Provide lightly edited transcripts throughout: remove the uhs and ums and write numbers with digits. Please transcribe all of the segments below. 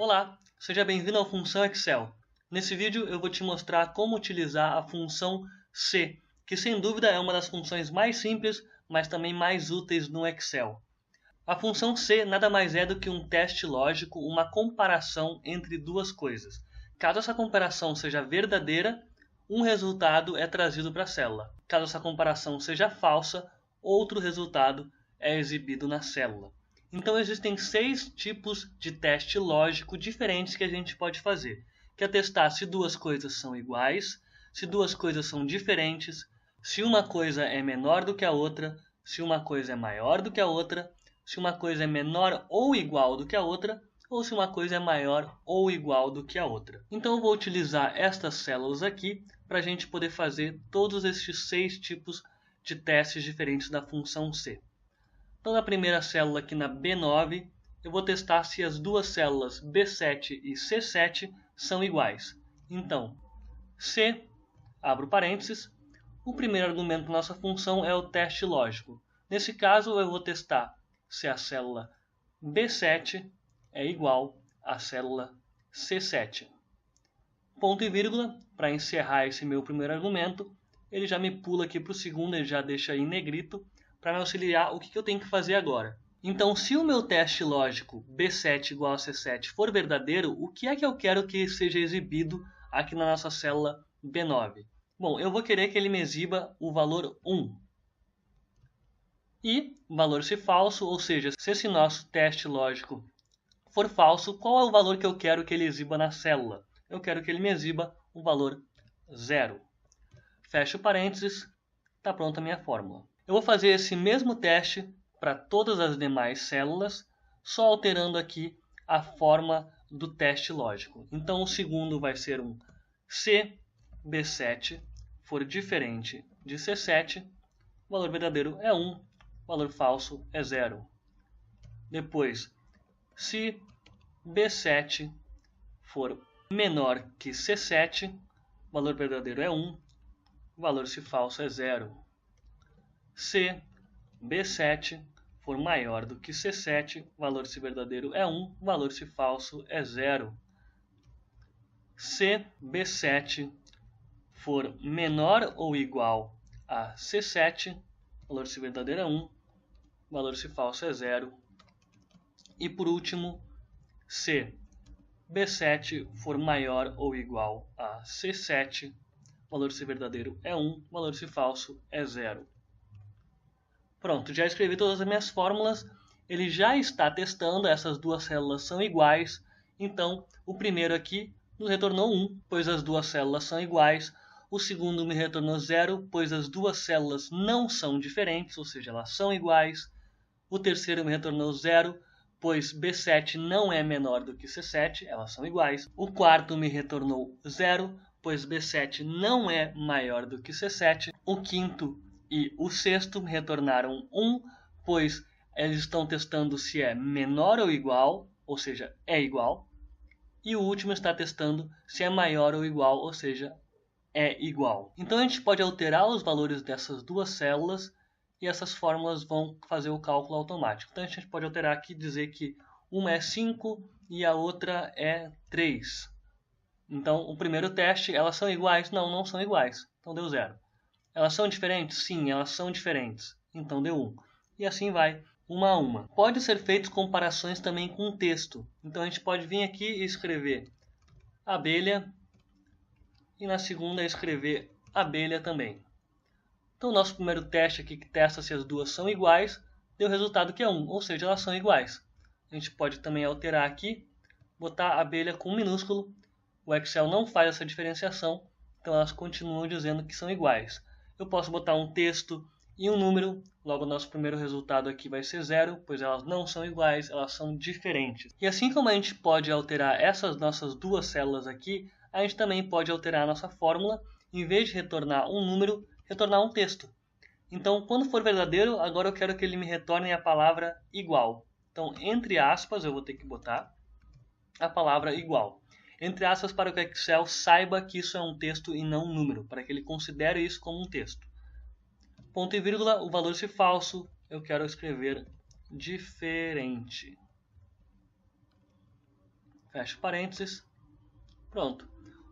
Olá, seja bem-vindo ao Função Excel. Nesse vídeo eu vou te mostrar como utilizar a função C, que sem dúvida é uma das funções mais simples, mas também mais úteis no Excel. A função C nada mais é do que um teste lógico, uma comparação entre duas coisas. Caso essa comparação seja verdadeira, um resultado é trazido para a célula. Caso essa comparação seja falsa, outro resultado é exibido na célula. Então existem 6 tipos de teste lógico diferentes que a gente pode fazer, que é testar se duas coisas são iguais, se duas coisas são diferentes, se uma coisa é menor do que a outra, se uma coisa é maior do que a outra, se uma coisa é menor ou igual do que a outra, ou se uma coisa é maior ou igual do que a outra. Então eu vou utilizar estas células aqui para a gente poder fazer todos estes 6 tipos de testes diferentes da função C. Então na primeira célula aqui na B9, eu vou testar se as duas células B7 e C7 são iguais. Então, C, abro parênteses, o primeiro argumento da nossa função é o teste lógico. Nesse caso eu vou testar se a célula B7 é igual à célula C7. Ponto e vírgula, para encerrar esse meu primeiro argumento, ele já me pula aqui para o segundo, ele já deixa em negrito, para me auxiliar o que eu tenho que fazer agora. Então, se o meu teste lógico B7 igual a C7 for verdadeiro, o que é que eu quero que seja exibido aqui na nossa célula B9? Bom, eu vou querer que ele me exiba o valor 1. E valor se falso, ou seja, se esse nosso teste lógico for falso, qual é o valor que eu quero que ele exiba na célula? Eu quero que ele me exiba o valor 0. Fecho parênteses, está pronta a minha fórmula. Eu vou fazer esse mesmo teste para todas as demais células, só alterando aqui a forma do teste lógico. Então o segundo vai ser um se B7 for diferente de C7, o valor verdadeiro é 1, o valor falso é 0. Depois, se B7 for menor que C7, o valor verdadeiro é 1, o valor se falso é 0. Se B7 for maior do que C7, o valor se verdadeiro é 1, o valor se falso é 0. Se B7 for menor ou igual a C7, o valor se verdadeiro é 1, o valor se falso é 0. E por último, se B7 for maior ou igual a C7, o valor se verdadeiro é 1, o valor se falso é 0. Pronto, já escrevi todas as minhas fórmulas. Ele já está testando, essas duas células são iguais. Então, o primeiro aqui nos retornou 1, pois as duas células são iguais. O segundo me retornou 0, pois as duas células não são diferentes, ou seja, elas são iguais. O terceiro me retornou 0, pois B7 não é menor do que C7, elas são iguais. O quarto me retornou 0, pois B7 não é maior do que C7. O quinto e o sexto me retornaram 1, pois eles estão testando se é menor ou igual, ou seja, é igual. E o último está testando se é maior ou igual, ou seja, é igual. Então a gente pode alterar os valores dessas duas células e essas fórmulas vão fazer o cálculo automático. Então a gente pode alterar aqui e dizer que uma é 5 e a outra é 3. Então o primeiro teste, elas são iguais? Não, não são iguais. Então deu 0. Elas são diferentes? Sim, elas são diferentes. Então deu 1. E assim vai, uma a uma. Pode ser feitas comparações também com texto. Então a gente pode vir aqui e escrever abelha e na segunda escrever abelha também. Então o nosso primeiro teste aqui que testa se as duas são iguais, deu o resultado que é 1, ou seja, elas são iguais. A gente pode também alterar aqui, botar abelha com minúsculo. O Excel não faz essa diferenciação, então elas continuam dizendo que são iguais. Eu posso botar um texto e um número, logo o nosso primeiro resultado aqui vai ser 0, pois elas não são iguais, elas são diferentes. E assim como a gente pode alterar essas nossas duas células aqui, a gente também pode alterar a nossa fórmula, em vez de retornar um número, retornar um texto. Então, quando for verdadeiro, agora eu quero que ele me retorne a palavra igual. Então, entre aspas, eu vou ter que botar a palavra igual. Entre aspas, para que o Excel saiba que isso é um texto e não um número, para que ele considere isso como um texto. Ponto e vírgula, o valor se falso, eu quero escrever diferente. fecho parênteses, pronto.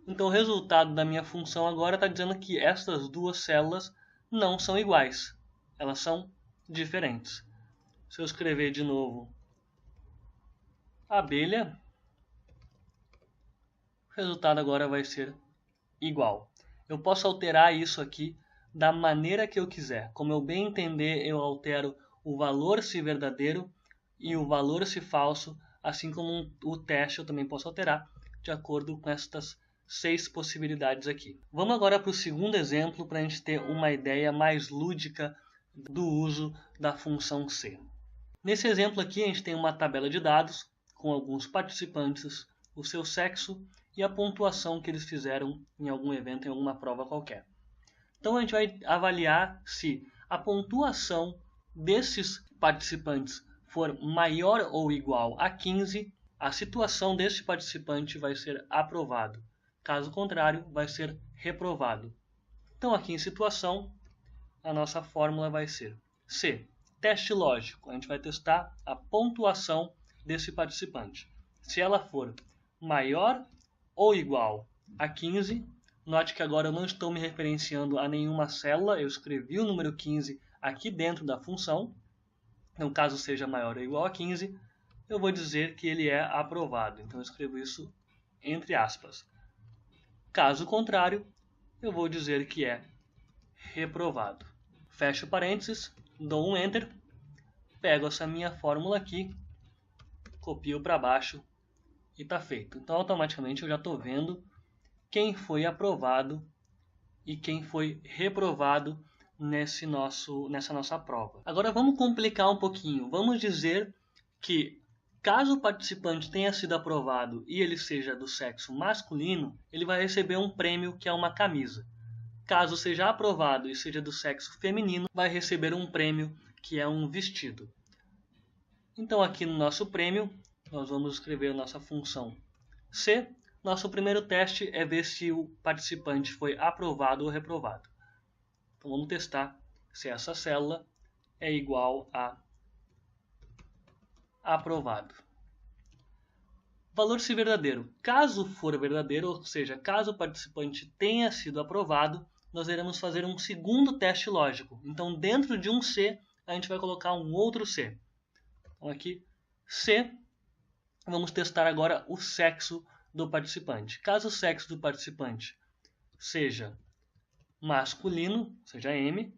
Então o resultado da minha função agora está dizendo que essas duas células não são iguais, elas são diferentes. Se eu escrever de novo abelha, o resultado agora vai ser igual. Eu posso alterar isso aqui da maneira que eu quiser. Como eu bem entender, eu altero o valor se verdadeiro e o valor se falso, assim como o teste eu também posso alterar de acordo com estas 6 possibilidades aqui. Vamos agora para o segundo exemplo para a gente ter uma ideia mais lúdica do uso da função C. Nesse exemplo aqui a gente tem uma tabela de dados com alguns participantes, o seu sexo e a pontuação que eles fizeram em algum evento, em alguma prova qualquer. Então a gente vai avaliar se a pontuação desses participantes for maior ou igual a 15, a situação desse participante vai ser aprovado. Caso contrário, vai ser reprovado. Então aqui em situação, a nossa fórmula vai ser C. Teste lógico. A gente vai testar a pontuação desse participante. Se ela for maior ou igual a 15, note que agora eu não estou me referenciando a nenhuma célula, eu escrevi o número 15 aqui dentro da função. Então, caso seja maior ou igual a 15, eu vou dizer que ele é aprovado. Então, eu escrevo isso entre aspas. Caso contrário, eu vou dizer que é reprovado. Fecho parênteses, dou um Enter, pego essa minha fórmula aqui, copio para baixo e está feito. Então, automaticamente, eu já estou vendo quem foi aprovado e quem foi reprovado nessa nossa prova. Agora vamos complicar um pouquinho. Vamos dizer que caso o participante tenha sido aprovado e ele seja do sexo masculino, ele vai receber um prêmio que é uma camisa. Caso seja aprovado e seja do sexo feminino, vai receber um prêmio que é um vestido. Então aqui no nosso prêmio, nós vamos escrever a nossa função C. Nosso primeiro teste é ver se o participante foi aprovado ou reprovado. Então vamos testar se essa célula é igual a aprovado. Valor se verdadeiro. Caso for verdadeiro, ou seja, caso o participante tenha sido aprovado, nós iremos fazer um segundo teste lógico. Então dentro de um C, a gente vai colocar um outro C. Então aqui, C, vamos testar agora o sexo do participante. Caso o sexo do participante seja masculino, seja M,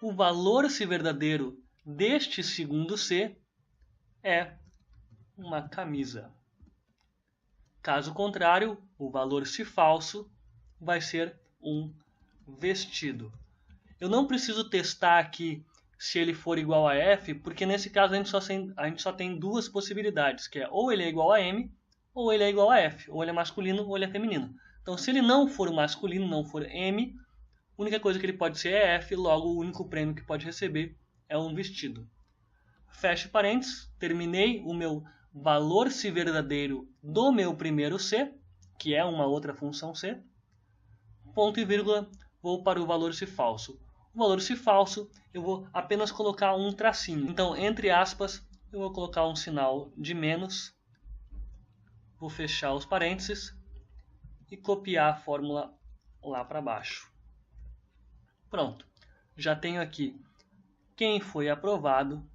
o valor se verdadeiro deste segundo C é uma camisa. Caso contrário, o valor se falso vai ser um vestido. Eu não preciso testar aqui se ele for igual a F, porque nesse caso a gente só tem duas possibilidades, que é ou ele é igual a M, ou ele é igual a F, ou ele é masculino ou ele é feminino. Então, se ele não for masculino, não for M, a única coisa que ele pode ser é F, logo o único prêmio que pode receber é um vestido. Fecho parênteses, terminei o meu valor se verdadeiro do meu primeiro C, que é uma outra função C. Ponto e vírgula, vou para o valor se falso. O valor se falso, eu vou apenas colocar um tracinho. Então, entre aspas, eu vou colocar um sinal de menos. Vou fechar os parênteses e copiar a fórmula lá para baixo. Pronto. Já tenho aqui quem foi aprovado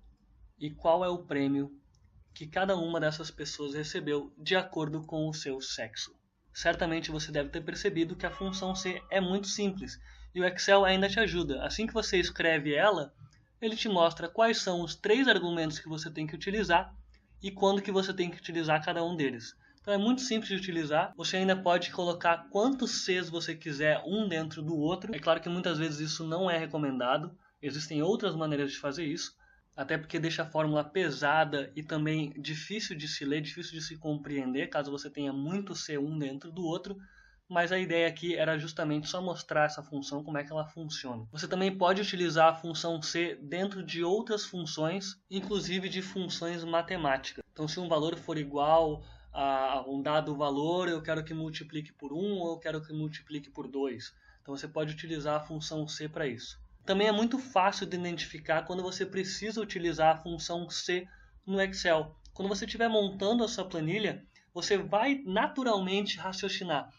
e qual é o prêmio que cada uma dessas pessoas recebeu de acordo com o seu sexo. Certamente você deve ter percebido que a função C é muito simples e o Excel ainda te ajuda. Assim que você escreve ela, ele te mostra quais são os 3 argumentos que você tem que utilizar e quando que você tem que utilizar cada um deles. Então é muito simples de utilizar, você ainda pode colocar quantos Cs você quiser um dentro do outro. É claro que muitas vezes isso não é recomendado, existem outras maneiras de fazer isso, até porque deixa a fórmula pesada e também difícil de se ler, difícil de se compreender, caso você tenha muito C um dentro do outro, mas a ideia aqui era justamente só mostrar essa função, como é que ela funciona. Você também pode utilizar a função C dentro de outras funções, inclusive de funções matemáticas. Então se um valor for igual a um dado valor, eu quero que multiplique por 1 ou eu quero que multiplique por 2. Então você pode utilizar a função C para isso. Também é muito fácil de identificar quando você precisa utilizar a função C no Excel. quando você estiver montando a sua planilha, você vai naturalmente raciocinar.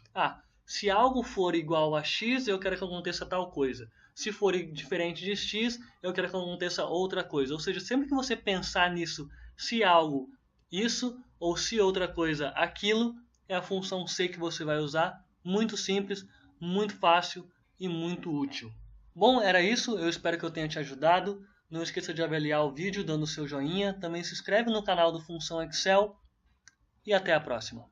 Se algo for igual a x, eu quero que aconteça tal coisa. Se for diferente de x, eu quero que aconteça outra coisa. Ou seja, sempre que você pensar nisso, se algo isso, ou se outra coisa aquilo, é a função C que você vai usar. Muito simples, muito fácil e muito útil. Bom, era isso. Eu espero que eu tenha te ajudado. Não esqueça de avaliar o vídeo dando seu joinha. Também se inscreve no canal do Função Excel. E até a próxima.